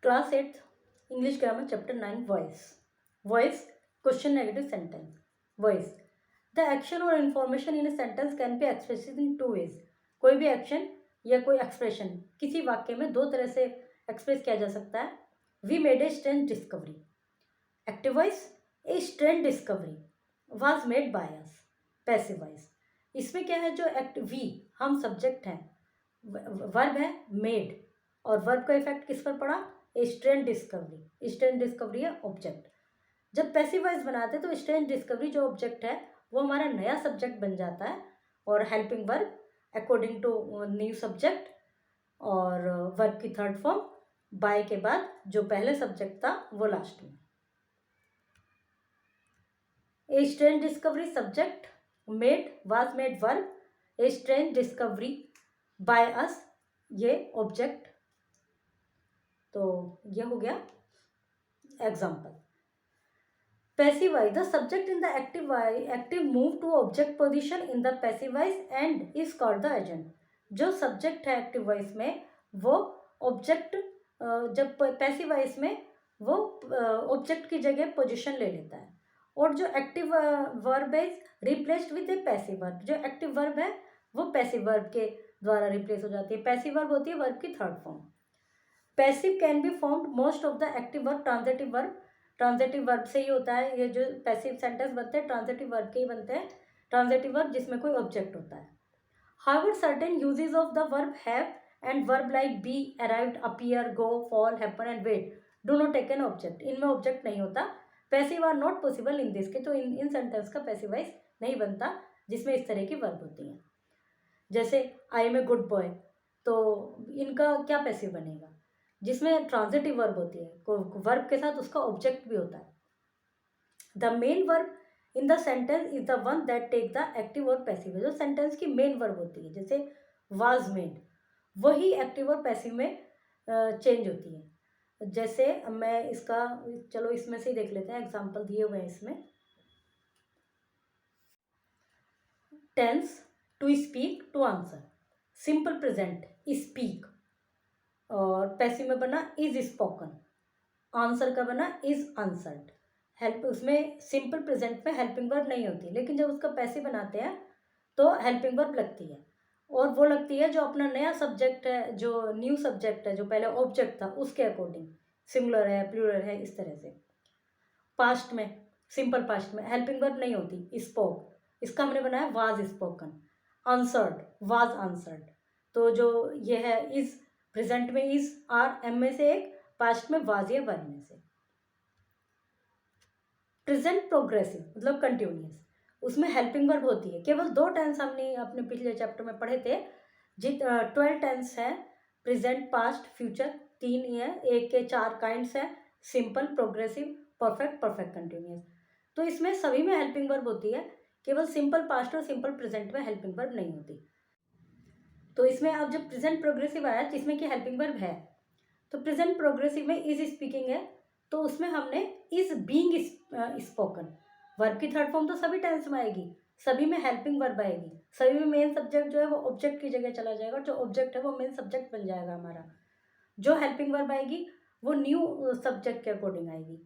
Class 8 English grammar chapter 9 voice question negative sentence voice the action or information in a sentence can be express in two ways. कोई भी action या कोई expression किसी वाक्य में दो तरह से एक्सप्रेस किया जा सकता है। We made a strange discovery. Active voice a strange discovery was made by us. Passive voice इसमें क्या है, जो वी हम सब्जेक्ट हैं, वर्ब है मेड और वर्ब का इफेक्ट किस पर पड़ा, ए स्ट्रेंज डिस्कवरी। स्ट्रेंज डिस्कवरी है ऑब्जेक्ट। जब पैसिव वॉइस बनाते हैं तो स्ट्रेंज डिस्कवरी जो ऑब्जेक्ट है वो हमारा नया सब्जेक्ट बन जाता है और helping verb according to new subject और वर्ब की थर्ड फॉर्म बाय के बाद जो पहले सब्जेक्ट था वो लास्ट में। A strange discovery subject, made was made verb, a strange discovery by us ये ऑब्जेक्ट। तो ये हो गया example. Passive voice the subject in the active move to object position in the passive voice and is called the agent. जो subject है active voice में वो object जब पैसिव वॉइस में वो ऑब्जेक्ट की जगह पोजीशन ले लेता है और जो active verb is replaced with A passive verb. जो एक्टिव वर्ब है वो पैसिव वर्ब के द्वारा रिप्लेस हो जाती है। पैसिव वर्ब होती है वर्ब की third form. Passive can be formed most of the active verb transitive verb. Transitive verb से ही होता है, ये जो पैसिव सेंटेंस बनते हैं ट्रांजिटिव वर्ब के ही बनते हैं। ट्रांजिटिव वर्ब जिसमें कोई ऑब्जेक्ट होता है। However certain uses of the verb have and verb like be, arrived, appear, go, fall, happen and wait do not take an object. इनमें ऑब्जेक्ट नहीं होता। Passive are not possible in this के, तो इन sentence का passive voice नहीं बनता जिसमें इस तरह की वर्ब होती हैं। जैसे I am a good boy, तो इनका क्या पैसिव बनेगा, जिसमें ट्रांजिटिव वर्ब होती है, वर्ब के साथ उसका ऑब्जेक्ट भी होता है। The main verb in the sentence is the one that take the active और पैसिव। जो सेंटेंस की मेन वर्ब होती है, जैसे वाज मेड, वही एक्टिव और पैसिव में चेंज होती है। जैसे मैं इसका, चलो इसमें से ही देख लेते हैं, एग्जाम्पल दिए हुए हैं इसमें। Tense to speak, to answer. Simple present speak और पैसिव में बना इज स्पोकन। आंसर का बना इज आंसर्ड। हेल्प उसमें सिंपल प्रेजेंट में हेल्पिंग वर्ब नहीं होती, लेकिन जब उसका पैसिव बनाते हैं तो हेल्पिंग वर्ब लगती है और वो लगती है जो अपना नया सब्जेक्ट है, जो न्यू सब्जेक्ट है, जो पहले ऑब्जेक्ट था उसके अकॉर्डिंग। सिंगुलर है, प्लूरल है, इस तरह से। पास्ट में, सिंपल पास्ट में हेल्पिंग वर्ब नहीं होती, स्पोक, इसका हमने बनाया was spoken. Answered, was answered. तो जो ये है इज, प्रेजेंट में इज, आर, एम में से एक, पास्ट में वाज या वर में से। प्रेजेंट प्रोग्रेसिव मतलब कंटिन्यूअस, उसमें हेल्पिंग वर्ब होती है। केवल दो टेंस हमने अपने पिछले चैप्टर में पढ़े थे। 12 टेंस है, प्रेजेंट, पास्ट, फ्यूचर, 3 ही है, एक के 4 काइंड्स है, simple, progressive, perfect, perfect continuous. तो इसमें सभी में हेल्पिंग वर्ब होती है, केवल सिंपल पास्ट और सिंपल प्रेजेंट में हेल्पिंग वर्ब नहीं होती। तो इसमें अब जब प्रेजेंट प्रोग्रेसिव आया जिसमें कि हेल्पिंग वर्ब है, तो प्रेजेंट प्रोग्रेसिव में इज स्पीकिंग है, तो उसमें हमने इज बीइंग स्पोकन। वर्ब की थर्ड फॉर्म तो सभी टेंस में आएगी, सभी में हेल्पिंग वर्ब आएगी, सभी में मेन सब्जेक्ट जो है वो ऑब्जेक्ट की जगह चला जाएगा, जो ऑब्जेक्ट है वो मेन सब्जेक्ट बन जाएगा हमारा। जो हेल्पिंग वर्ब आएगी वो न्यू सब्जेक्ट के अकॉर्डिंग आएगी।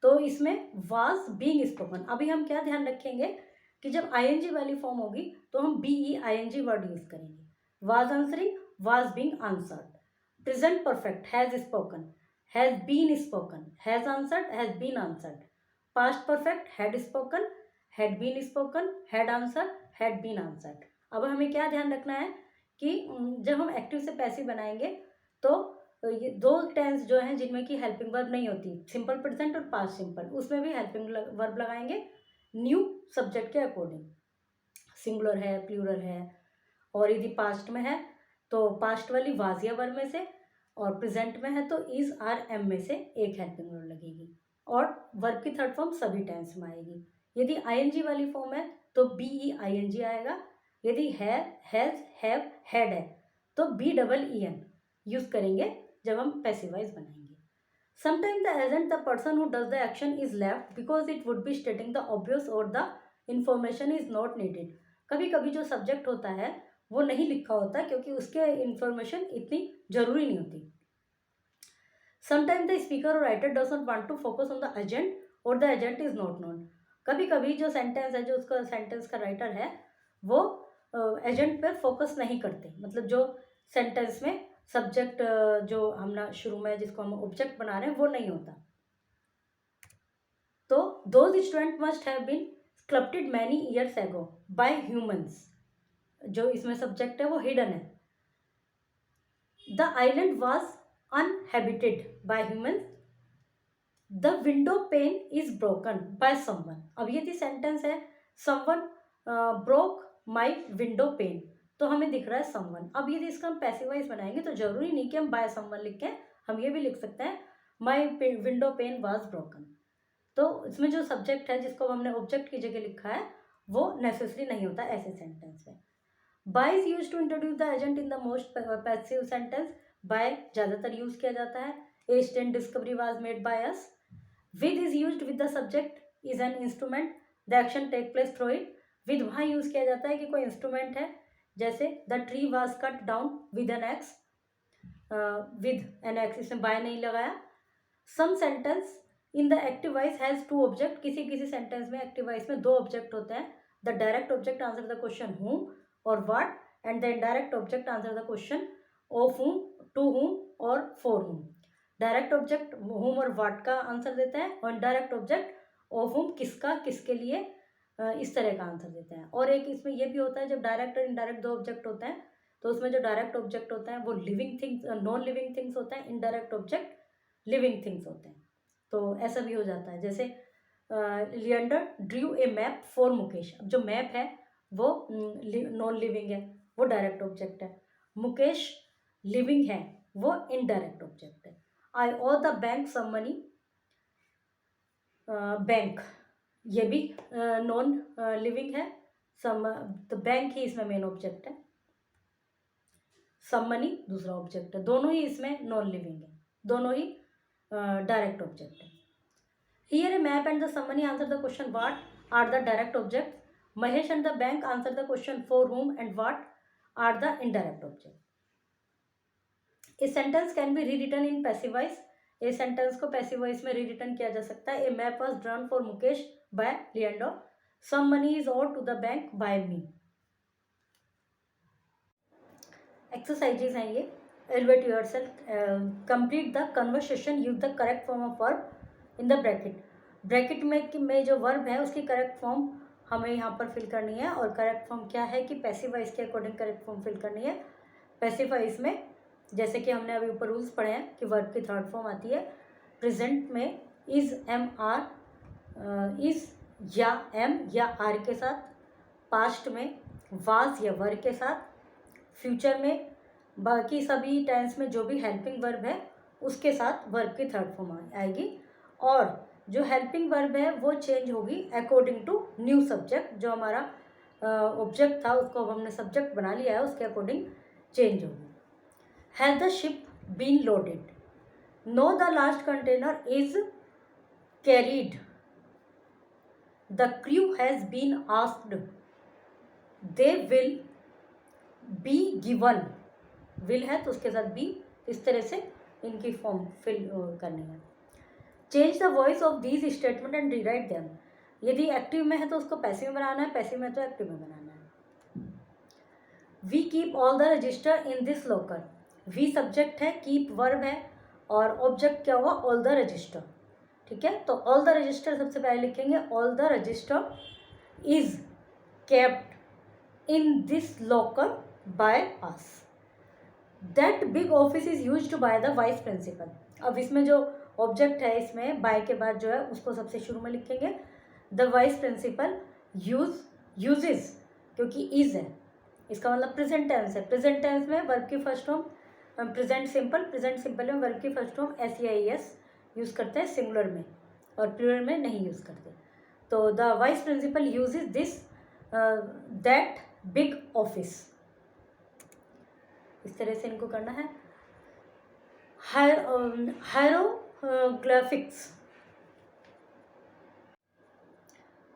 तो इसमें वाज बीइंग स्पोकन। अभी हम क्या ध्यान रखेंगे कि जब आईएनजी वाली फॉर्म होगी तो हम BEING वर्ड यूज करेंगे। Was answering, was being answered. Present perfect, has spoken, has been spoken, has answered, has been answered. Past perfect, had spoken, had been spoken, had answered, had been answered. अब हमें क्या ध्यान रखना है कि जब हम एक्टिव से पैसिव बनाएंगे तो ये दो टेंस जो हैं जिनमें कि हेल्पिंग वर्ब नहीं होती, सिंपल प्रेजेंट और पास्ट सिंपल, उसमें भी हेल्पिंग वर्ब लगाएंगे न्यू सब्जेक्ट के अकॉर्डिंग। सिंगुलर है, प्लूरल है, और यदि पास्ट में है तो पास्ट वाली वाज या वर्ब में से, और प्रेजेंट में है तो इज, आर, एम में से एक हेल्पिंग वर्ब लगेगी, और वर्ब की थर्ड फॉर्म सभी टेंस में आएगी। यदि आईएनजी वाली फॉर्म है तो BEING आएगा। यदि है, हैज, हैव, हैड है तो BEEN यूज करेंगे जब हम पैसिव वॉइस बनाएंगे। Sometime the agent, the person who does the action, is left because it would be stating the obvious or the information is not needed. कभी कभी जो subject होता है वो नहीं लिखा होता क्योंकि उसके इंफॉर्मेशन इतनी जरूरी नहीं होती। Sometime the speaker or writer does not want to focus on the agent or the agent is not known. कभी कभी जो सेंटेंस है, जो उसका सेंटेंस का राइटर है, वो एजेंट पर फोकस नहीं करते, मतलब जो सेंटेंस में सब्जेक्ट जो हम ना शुरू में जिसको हम ऑब्जेक्ट बना रहे हैं वो नहीं होता। तो those student must have been sculpted many years ago by humans, जो इसमें सब्जेक्ट है वो हिडन है। The island was uninhabited by humans, the window pane is broken by someone. अब ये थी सेंटेंस है, someone broke my window pane, तो हमें दिख रहा है समवन। अब यदि इसका हम पैसिव वॉइस बनाएंगे तो जरूरी नहीं कि हम बाय समवन लिख के, हम ये भी लिख सकते हैं माई विंडो पेन वॉज ब्रोकन। तो इसमें जो सब्जेक्ट है जिसको हमने ऑब्जेक्ट की जगह लिखा है वो नेसेसरी नहीं होता ऐसे सेंटेंस में। By is use to introduce the agent in the most passive sentence. By ज़्यादातर यूज किया जाता है। A stand discovery was made by us. With is use with the subject is an instrument, the action take place through it. With वहाँ use किया जाता है कि कोई इंस्ट्रूमेंट है, जैसे the tree was cut down with an axe, with an axe, इसमें by नहीं लगाया। सम sentence in the active voice has two object, किसी किसी सेंटेंस में एक्टिव वॉइस में दो ऑब्जेक्ट होते हैं। The direct object answer the question whom और what, and the indirect object answer the question of whom, to whom or for whom. Direct object whom और what का आंसर देता है और इनडायरेक्ट ऑब्जेक्ट ऑफ हूम किसका, किसके लिए, इस तरह का आंसर देते हैं। और एक इसमें यह भी होता है जब डायरेक्ट और इनडायरेक्ट दो ऑब्जेक्ट होते हैं तो उसमें जो डायरेक्ट ऑब्जेक्ट होता है वो living things, non living things होते हैं, इनडायरेक्ट ऑब्जेक्ट लिविंग थिंग्स होते हैं। तो ऐसा भी हो जाता है, जैसे Leander Drew A map for Mukesh. अब जो मैप है वो नॉन लिविंग है, वो डायरेक्ट ऑब्जेक्ट है। मुकेश लिविंग है, वो इनडायरेक्ट ऑब्जेक्ट है। I owe the bank some money, bank ये भी नॉन लिविंग है। सम द बैंक ही इसमें मेन ऑब्जेक्ट है, सम मनी दूसरा ऑब्जेक्ट है। दोनों ही इसमें नॉन लिविंग है, दोनों ही डायरेक्ट ऑब्जेक्ट है। Here a map and the some money answer the question what are the direct object. Mahesh and the bank answer the question for whom and what are the indirect object. A sentence can be rewritten in passive voice. A sentence को passive voice में rewritten किया जा सकता है। A map was drawn for Mukesh by Leando, some money is odd to the bank by me. Exercises हैं ये। Elevate yourself, complete the conversation, use the correct form of verb in the bracket. Bracket में जो verb है उसकी correct form हमें यहाँ पर fill करनी है। और करेक्ट फॉर्म क्या है कि पैसिव वॉइस के अकॉर्डिंग करेक्ट फॉर्म फिल करनी है। पैसिव वॉइस में जैसे कि हमने अभी ऊपर रूल्स पढ़े हैं कि वर्ब की थर्ड फॉर्म आती है। प्रेजेंट में इज, एम, आर, इज या एम या आर के साथ। पास्ट में वाज या वर के साथ। फ्यूचर में बाकी सभी टेंस में जो भी हेल्पिंग वर्ब है उसके साथ वर्ब की थर्ड फॉर्म आएगी। और जो हेल्पिंग वर्ब है वो चेंज होगी अकॉर्डिंग टू न्यू सब्जेक्ट। जो हमारा ऑब्जेक्ट था उसको अब हमने सब्जेक्ट बना लिया है, उसके अकॉर्डिंग चेंज होगी। Has the ship been loaded? No, the last container is carried. The crew has been asked. They will be given. Will है तो उसके साथ बी, इस तरह से इनकी फॉर्म फिल करनी है। Change the voice of these statement and rewrite them. यदि एक्टिव में है तो उसको पैसिव में बनाना है, पैसिव में तो एक्टिव में बनाना है। We keep all the register in this locker. We subject है, कीप वर्ब है और ऑब्जेक्ट क्या हुआ, ऑल द रजिस्टर। ठीक है, तो ऑल द रजिस्टर सबसे पहले लिखेंगे। All the register is kept in this locker by us. That big office is used by the vice principal. अब इसमें जो ऑब्जेक्ट है इसमें बाय के बाद जो है उसको सबसे शुरू में लिखेंगे। द वाइस प्रिंसिपल यूजेस, क्योंकि इज है इसका मतलब प्रेजेंट टेंस है। प्रेजेंट टेंस में वर्ब की फर्स्ट फॉर्म प्रेजेंट सिंपल में वर्ब की फर्स्ट फॉर्म SEIS यूज़ करते हैं सिंगुलर में, और प्लूरल में नहीं यूज़ करते। तो the vice principal uses this that big office. इस तरह से इनको करना है। Hieroglyphics,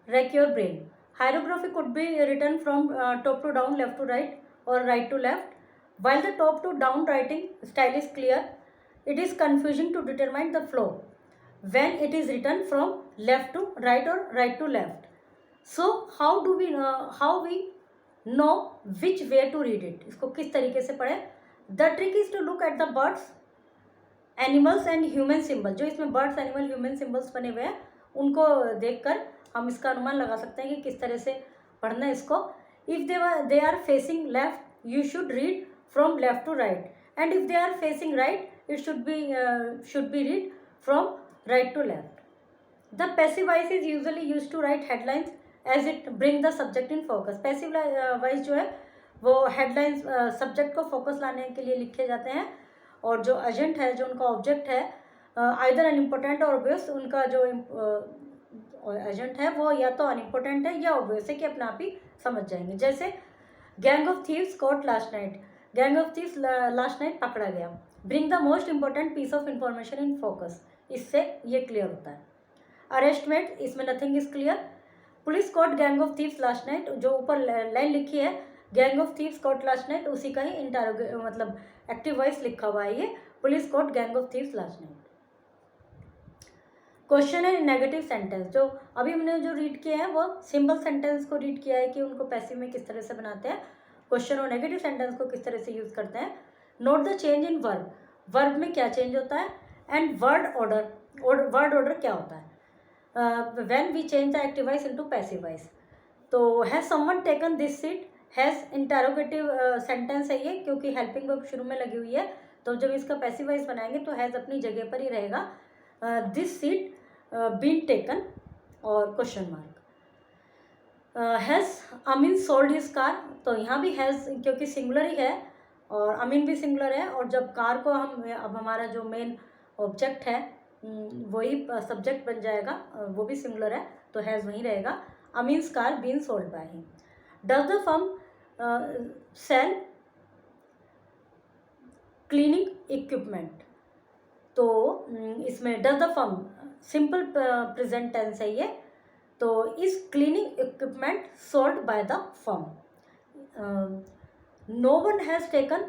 rack your brain. Hieroglyphic could be written from top to down, left to right, or right to left. While the top to down writing style is clear, it is confusing to determine the flow when it is written from left to right or right to left. So how we know which way to read it, इसको किस तरीके से पढ़े. The trick is to look at the birds, animals and human symbol. जो इसमें birds, animal, human symbols बने हुए हैं उनको देखकर हम इसका अनुमान लगा सकते हैं कि किस तरह से पढ़ना है इसको. If they are facing left, you should read from left to right, and if they are facing right, it should be read from right to left. The passive voice is usually used to write headlines as it bring the subject in focus. Passive voice जो है वो headlines subject को focus लाने के लिए लिखे जाते हैं, और जो agent है, जो उनका object है, either unimportant or obvious, उनका जो एजेंट है वो या तो अनइम्पोर्टेंट है या ऑब्वियस है कि अपने आप ही समझ जाएंगे. जैसे gang of thieves caught last night, gang of thieves last night पकड़ा गया. Bring the most important piece of information in focus, इससे ये क्लियर होता है. अरेस्टमेंट, इसमें nothing is clear. Police caught gang of thieves last night, जो ऊपर line लिखी है gang of thieves caught last night, उसी का ही मतलब एक्टिव वॉइस लिखा हुआ है ये, police caught gang of thieves last night. Question है नेगेटिव सेंटेंस. जो अभी हमने जो रीड किया है वो सिंपल सेंटेंस को रीड किया है कि उनको पैसिव में किस तरह से बनाते हैं. क्वेश्चन और नेगेटिव सेंटेंस को किस तरह से यूज करते हैं. Note the change in verb, verb में क्या चेंज होता है, and word order, word order क्या होता है when we change the active voice into passive voice. तो has someone taken this seat, has interrogative sentence है ये, क्योंकि हेल्पिंग वर्ब शुरू में लगी हुई है, तो जब इसका पैसिव वॉइस बनाएंगे तो हैज अपनी जगह पर ही रहेगा. दिस सीट बीन टेकन और question mark. Has Amin sold his car, तो यहाँ भी हैज़ क्योंकि सिंगुलर ही है और अमीन भी सिंगुलर है, और जब कार को हम अब हमारा जो मेन ऑब्जेक्ट है वही सब्जेक्ट बन जाएगा, वो भी सिंगुलर है तो हैज़ वहीं रहेगा. Amin's car been sold by him. Does the firm sell cleaning equipment, तो इसमें does the firm simple present tense है ये, तो is cleaning equipment sold by the firm. No one has taken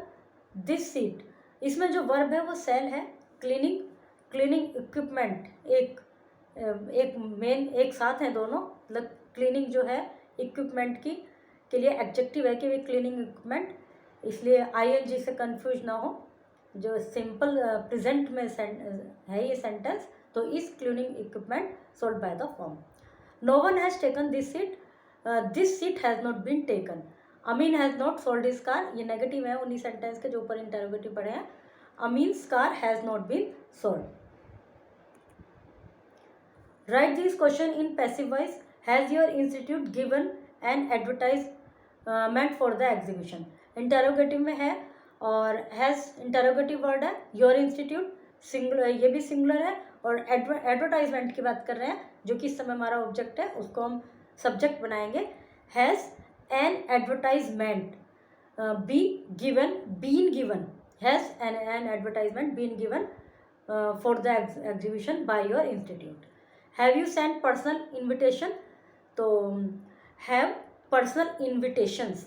this seat, इसमें जो verb है वो cell है. क्लीनिंग इक्विपमेंट एक मेन एक साथ हैं दोनों, मतलब क्लीनिंग जो है इक्विपमेंट की के लिए एडजेक्टिव है कि वे क्लीनिंग इक्विपमेंट, इसलिए ING से कंफ्यूज ना हो. जो सिंपल प्रेजेंट में है ये सेंटेंस, तो is cleaning equipment sold by the firm. No one has taken this seat has not been taken. Amin has not sold his car, ये नेगेटिव है उन्हीं सेंटेंस के जो ऊपर इंटरोगेटिव पढ़े हैं. Amin's car has not been sold. Write this question in passive voice. Has your institute given an advertisement for the exhibition, interrogative में है और हैज़ इंटरोगेटिव वर्ड है. योर इंस्टीट्यूट सिंगुलर, ये भी सिंगुलर है, और एडवर्टाइजमेंट की बात कर रहे हैं जो कि इस समय हमारा ऑब्जेक्ट है, उसको हम सब्जेक्ट बनाएंगे. Has an advertisement been given, has an advertisement been given for the exhibition by your institute. Have you send personal invitation, तो have personal invitations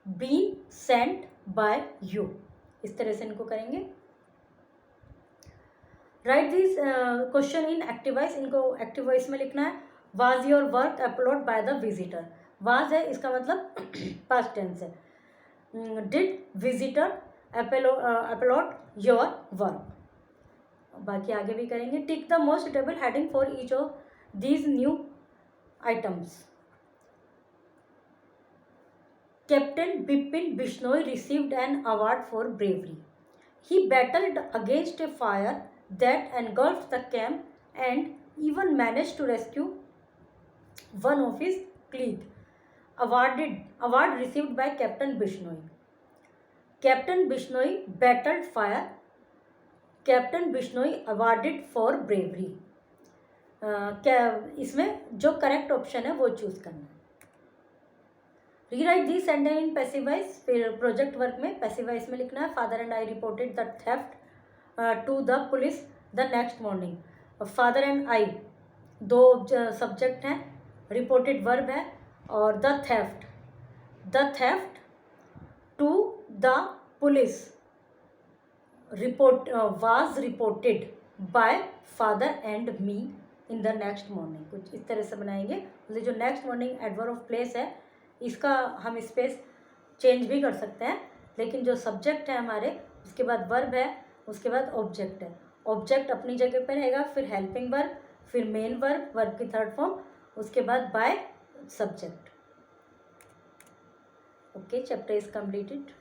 been sent by you, इस तरह से इनको करेंगे. Write this question in active voice, इनको active voice में लिखना है. Was your work upload by the visitor, was है इसका मतलब पास्ट टेंस है. Did visitor upload your work, बाकी आगे भी करेंगे. Tick the most suitable heading for each of these new items. Captain Bipin Bishnoi received an award for bravery. He battled against A fire that engulfed the camp and even managed to rescue one of his colleagues. Award received by Captain Bishnoi. Captain Bishnoi battled fire. Captain Bishnoi awarded for bravery. इसमें जो correct option है वो choose करना है. Rewrite this sentence in passive voice. फिर project work में passive voice में लिखना है. Father and I reported the theft to the police the next morning. Father and I दो सब्जेक्ट हैं, रिपोर्टेड वर्ब है, और the theft to the police report was reported by father and me in the next morning, कुछ इस तरह से बनाएंगे। मतलब जो next morning adverb of place है इसका हम स्पेस चेंज भी कर सकते हैं, लेकिन जो सब्जेक्ट है हमारे, उसके बाद वर्ब है, उसके बाद ऑब्जेक्ट है। ऑब्जेक्ट अपनी जगह पर रहेगा, फिर हेल्पिंग वर्ब, फिर मेन वर्ब, वर्ब की थर्ड फॉर्म, उसके बाद by subject. Okay, chapter is completed.